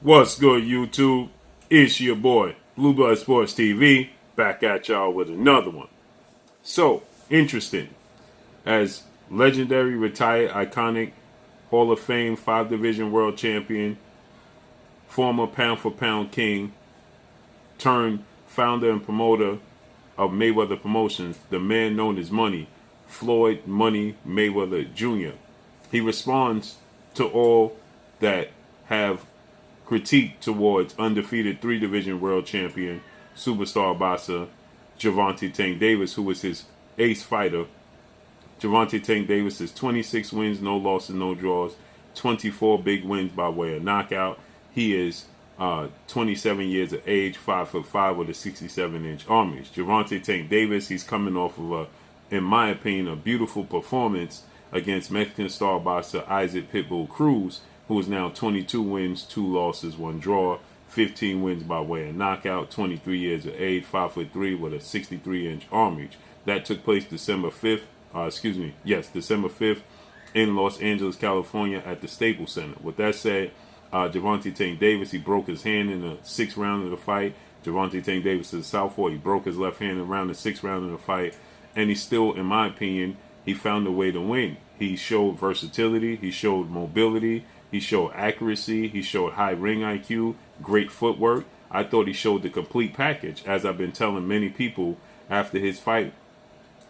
What's good, YouTube? It's your boy, Blue Blood Sports TV, back at y'all with another one. So, interesting. As legendary, retired, iconic, Hall of Fame, 5-division world champion, former pound-for-pound king, turned founder and promoter of Mayweather Promotions, the man known as Money, Floyd Money Mayweather Jr. He responds to all that have critique towards undefeated 3-division world champion, superstar boxer, Gervonta Tank Davis, who was his ace fighter. Gervonta Tank Davis is 26 wins, no losses, no draws, 24 big wins by way of knockout. He is 27 years of age, 5'5" with a 67-inch arm reach. Gervonta Tank Davis, he's coming off of in my opinion, a beautiful performance against Mexican star boxer Isaac Pitbull Cruz, who is now 22 wins, 2 losses, 1 draw, 15 wins by way of knockout, 23 years of age, 5'3" with a 63-inch arm reach. That took place December 5th, December 5th in Los Angeles, California at the Staples Center. With that said, Gervonta Tank Davis, he broke his hand in the 6th round of the fight. Gervonta Tank Davis is a southpaw. He broke his left hand around the 6th round of the fight. And he still, in my opinion, he found a way to win. He showed versatility. He showed mobility. He showed accuracy. He showed high ring IQ, great footwork. I thought he showed the complete package. As I've been telling many people after his fight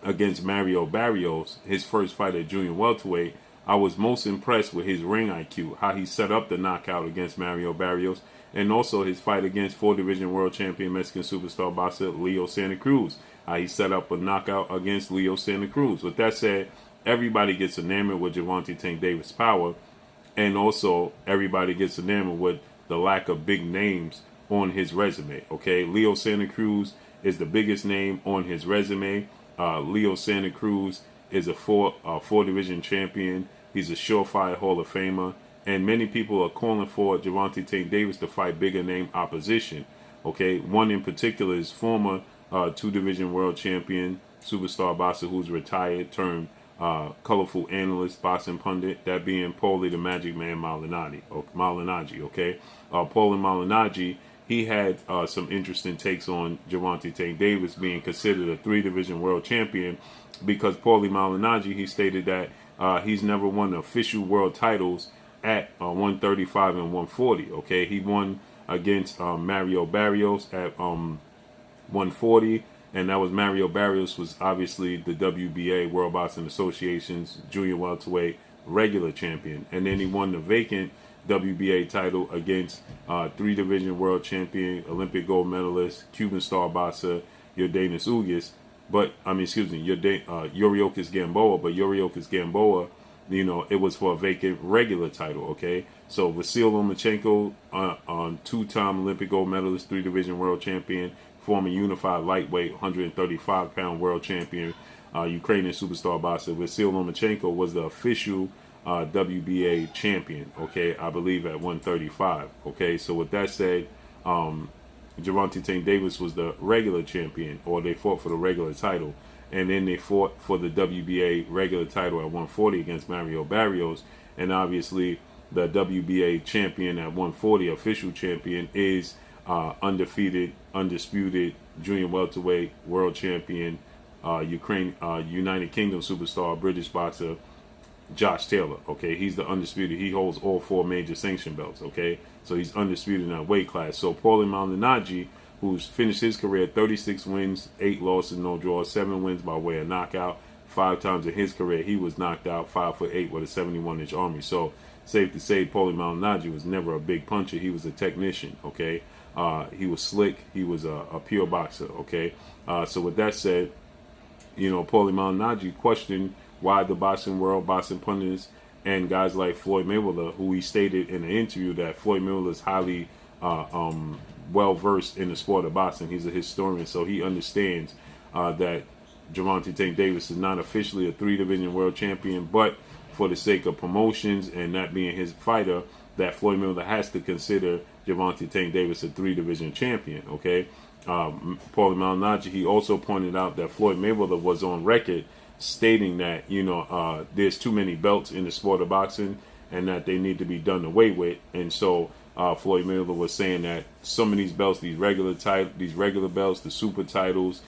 against Mario Barrios, his first fight at junior welterweight, I was most impressed with his ring IQ, how he set up the knockout against Mario Barrios, and also his fight against 4-division world champion Mexican superstar boxer Leo Santa Cruz. How he set up a knockout against Leo Santa Cruz. With that said, everybody gets enamored with Gervonta Tank Davis' power, and also everybody gets enamored with the lack of big names on his resume. Okay, Leo Santa Cruz is the biggest name on his resume. Leo Santa Cruz is a 4-division champion. He's a surefire Hall of Famer, and many people are calling for Gervonta Tank Davis to fight bigger name opposition. Okay, one in particular is former 2-division world champion, superstar boxer who's retired, turned colorful analyst, boxing pundit, that being Paulie the Magic Man Malignaggi. Okay, Paulie Malignaggi, he had some interesting takes on Gervonta Tank Davis being considered a 3-division world champion, because Paulie Malignaggi, he stated that he's never won official world titles at 135 and 140. Okay, he won against Mario Barrios at 140, and that was Mario Barrios was obviously the WBA, World Boxing Association's junior welterweight regular champion, and then he won the vacant WBA title against 3-division world champion, Olympic gold medalist, Cuban star boxer Yordenis Ugas. Yuriorkis Gamboa. But Yuriorkis Gamboa, it was for a vacant regular title. Okay, so Vasyl Lomachenko, on 2-time Olympic gold medalist, 3-division world champion, former unified lightweight, 135-pound world champion, Ukrainian superstar boxer. Vasyl Lomachenko was the official WBA champion, okay, I believe at 135. Okay, so with that said, Gervonta Tank Davis was the regular champion, or they fought for the regular title, and then they fought for the WBA regular title at 140 against Mario Barrios. And obviously the WBA champion at 140, official champion, is undefeated, undisputed junior welterweight world champion, United Kingdom superstar, British boxer Josh Taylor. Okay, he's the undisputed. He holds all 4 major sanction belts. Okay, so he's undisputed in that weight class. So Paulie Malignaggi, who's finished his career 36 wins, 8 losses, no draws, 7 wins by way of knockout. 5 times in his career he was knocked out, 5'8" with a 71-inch arm reach. So safe to say, Paulie Malignaggi was never a big puncher. He was a technician. Okay, he was slick. He was a pure boxer. Okay, so with that said, Paulie Malignaggi questioned why the boxing world, boxing pundits, and guys like Floyd Mayweather, who he stated in an interview that Floyd Mayweather is highly well versed in the sport of boxing. He's a historian, so he understands that Gervonta Tank Davis is not officially a 3-division world champion, but for the sake of promotions and not being his fighter, that Floyd Mayweather has to consider Gervonta Tank Davis a 3-division champion. Okay, Paulie Malignaggi, he also pointed out that Floyd Mayweather was on record stating that there's too many belts in the sport of boxing and that they need to be done away with. And so Floyd Mayweather was saying that some of these belts, these regular belts, the super titles,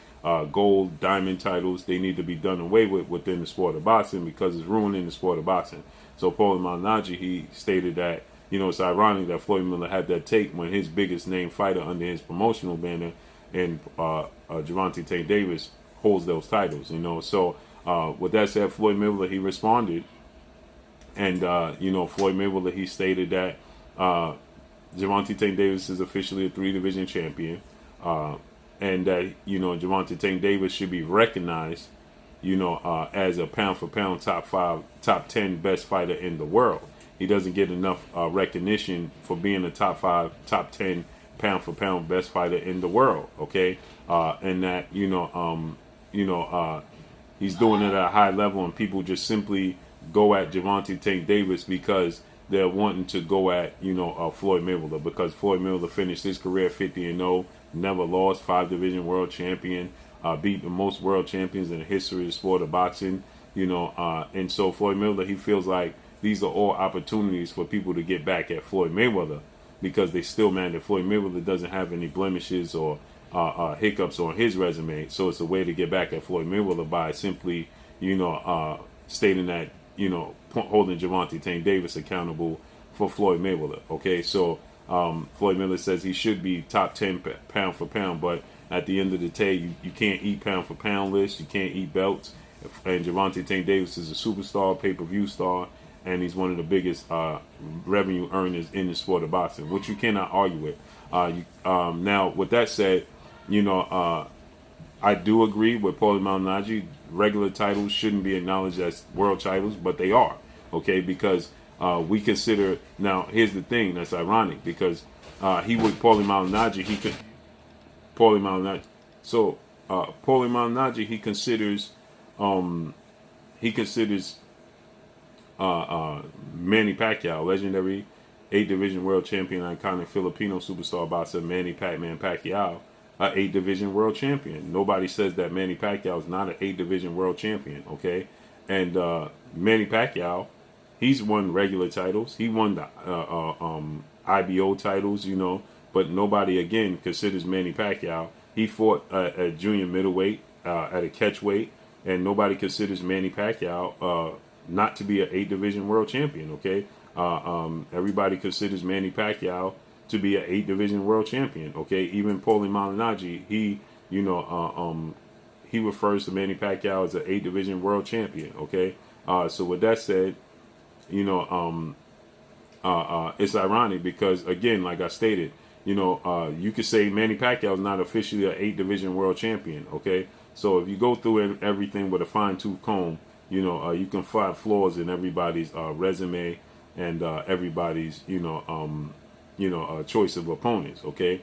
gold, diamond titles, they need to be done away with within the sport of boxing because it's ruining the sport of boxing. So Paulie Malignaggi, he stated that, it's ironic that Floyd Mayweather had that take when his biggest name fighter under his promotional banner and Gervonta Tank Davis holds those titles. So with that said, Floyd Mayweather, he responded, and Floyd Mayweather, he stated that Gervonta Tank Davis is officially a 3-division champion, and that Gervonta Tank Davis should be recognized, as a pound for pound top 5, top 10 best fighter in the world. He doesn't get enough recognition for being a top 5, top 10 pound for pound best fighter in the world. Okay, and that he's doing it at a high level, and people just simply go at Gervonta Tank Davis because they're wanting to go at Floyd Mayweather, because Floyd Mayweather finished his career 50-0, never lost, 5-division world champion, beat the most world champions in the history of the sport of boxing. And so Floyd Mayweather, he feels like these are all opportunities for people to get back at Floyd Mayweather, because they still mad that Floyd Mayweather doesn't have any blemishes or hiccups on his resume. So it's a way to get back at Floyd Mayweather by simply, stating that, holding Gervonta Tank Davis accountable for Floyd Mayweather. Okay, so Floyd Mayweather says he should be top 10 pound for pound, but at the end of the day, you can't eat pound for pound lists, you can't eat belts. And Gervonta Tank Davis is a superstar, pay-per-view star, and he's one of the biggest revenue earners in the sport of boxing, which you cannot argue with. Now, with that said, I do agree with Paulie Malignaggi. Regular titles shouldn't be acknowledged as world titles, but they are, okay? Because we consider, now here's the thing that's ironic, because Paulie Malignaggi, he considers Manny Pacquiao, legendary 8-division world champion, iconic Filipino superstar boxer Manny Pac-Man Pacquiao, a 8-division world champion. Nobody says that Manny Pacquiao is not an 8-division world champion, okay? And Manny Pacquiao, he's won regular titles. He won the IBO titles, but nobody, again, considers Manny Pacquiao. He fought at junior middleweight, at a catchweight, and nobody considers Manny Pacquiao not to be an 8-division world champion, okay? Everybody considers Manny Pacquiao to be an 8-division world champion, okay? Even Paulie Malignaggi, he refers to Manny Pacquiao as an 8-division world champion, okay? So with that said, it's ironic because, again, like I stated, you could say Manny Pacquiao is not officially an 8-division world champion, okay? So if you go through everything with a fine-tooth comb, you can find flaws in everybody's resume and everybody's, choice of opponents, okay?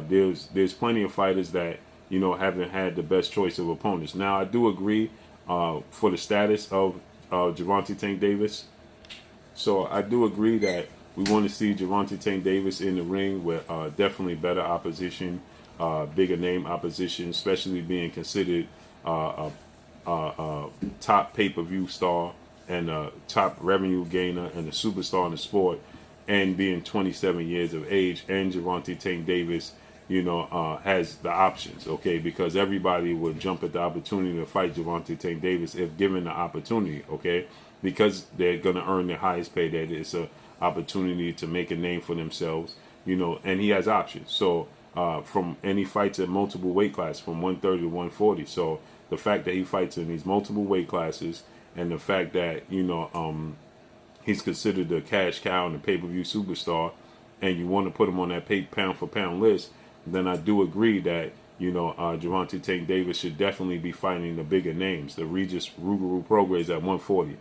There's plenty of fighters that, haven't had the best choice of opponents. Now, I do agree for the status of Gervonta Tank Davis. So I do agree that we want to see Gervonta Tank Davis in the ring with definitely better opposition, bigger name opposition, especially being considered a top pay-per-view star and a top revenue gainer and a superstar in the sport, and being 27 years of age. And Gervonta Tank Davis, has the options, okay? Because everybody would jump at the opportunity to fight Gervonta Tank Davis if given the opportunity, okay? Because they're going to earn their highest pay. That it's an opportunity to make a name for themselves, and he has options. So he fights at multiple weight classes from 130 to 140. So the fact that he fights in these multiple weight classes, and the fact that he's considered a cash cow and a pay-per-view superstar, and you want to put him on that pound for pound list, then I do agree that Gervonta Tank Davis should definitely be fighting the bigger names, the Regis Rougarou Prograis at 140.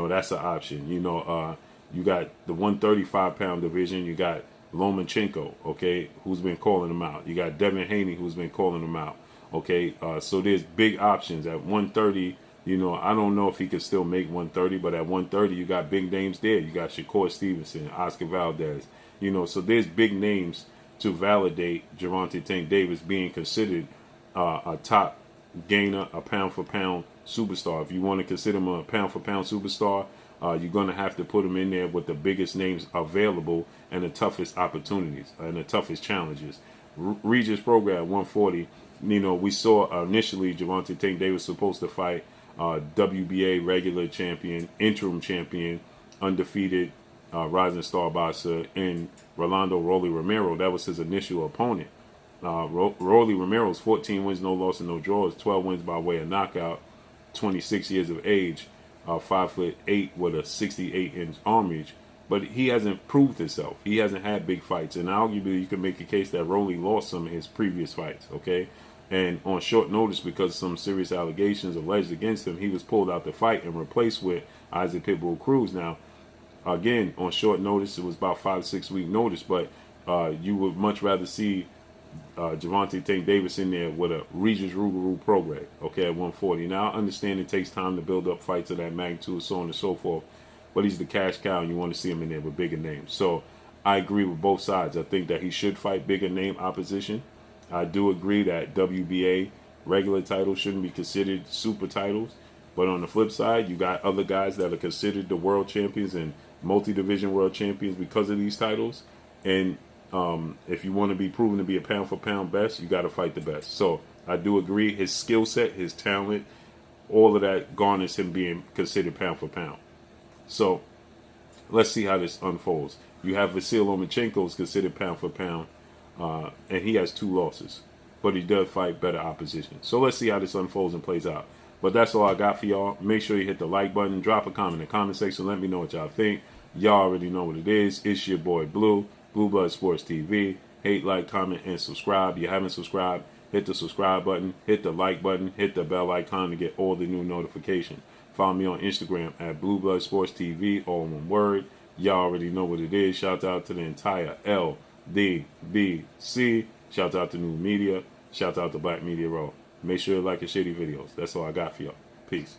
That's an option. You got the 135 pound division. You got Lomachenko, okay, who's been calling him out. You got Devin Haney, who's been calling him out. Okay, so there's big options at 130. I don't know if he could still make 130, but at 130 you got big names there. You got Shakur Stevenson, Oscar Valdez. So there's big names to validate Gervonta Tank Davis being considered a top gainer, a pound for pound superstar. If you want to consider him a pound for pound superstar, You're going to have to put him in there with the biggest names available and the toughest opportunities and the toughest challenges. Regis Program 140. You know, we saw initially Gervonta Tank Davis supposed to fight WBA regular champion, interim champion, undefeated rising star boxer in Rolando Rolly Romero. That was his initial opponent. Rolly Romero's 14 wins, no loss, and no draws, 12 wins by way of knockout, 26 years of age, 5'8" with a 68-inch arm reach. But he hasn't proved himself. He hasn't had big fights. And arguably, you can make a case that Rolly lost some of his previous fights, okay? And on short notice, because of some serious allegations alleged against him, he was pulled out the fight and replaced with Isaac Pitbull Cruz. Now, again, on short notice, it was about 5-6 week notice, but you would much rather see Gervonta Tank Davis in there with a Regis Rougarou program, okay, at 140. Now, I understand it takes time to build up fights of that magnitude, so on and so forth, but he's the cash cow, and you want to see him in there with bigger names. So I agree with both sides. I think that he should fight bigger name opposition. I do agree that WBA regular titles shouldn't be considered super titles. But on the flip side, you got other guys that are considered the world champions and multi-division world champions because of these titles. And if you want to be proven to be a pound-for-pound best, you got to fight the best. So I do agree. His skill set, his talent, all of that garners him being considered pound-for-pound. So let's see how this unfolds. You have Vasyl Lomachenko considered pound-for-pound, and he has 2 losses. But he does fight better opposition. So let's see how this unfolds and plays out. But that's all I got for y'all. Make sure you hit the like button. Drop a comment in the comment section. Let me know what y'all think. Y'all already know what it is. It's your boy Blue, Blue Blood Sports TV. Hate, like, comment, and subscribe. If you haven't subscribed, hit the subscribe button. Hit the like button. Hit the bell icon to get all the new notifications. Follow me on Instagram at Blue Blood Sports TV, all one word. Y'all already know what it is. Shout out to the entire LDBC. Shout out to New Media. Shout out to Black Media Raw. Make sure you like and share these videos. That's all I got for y'all. Peace.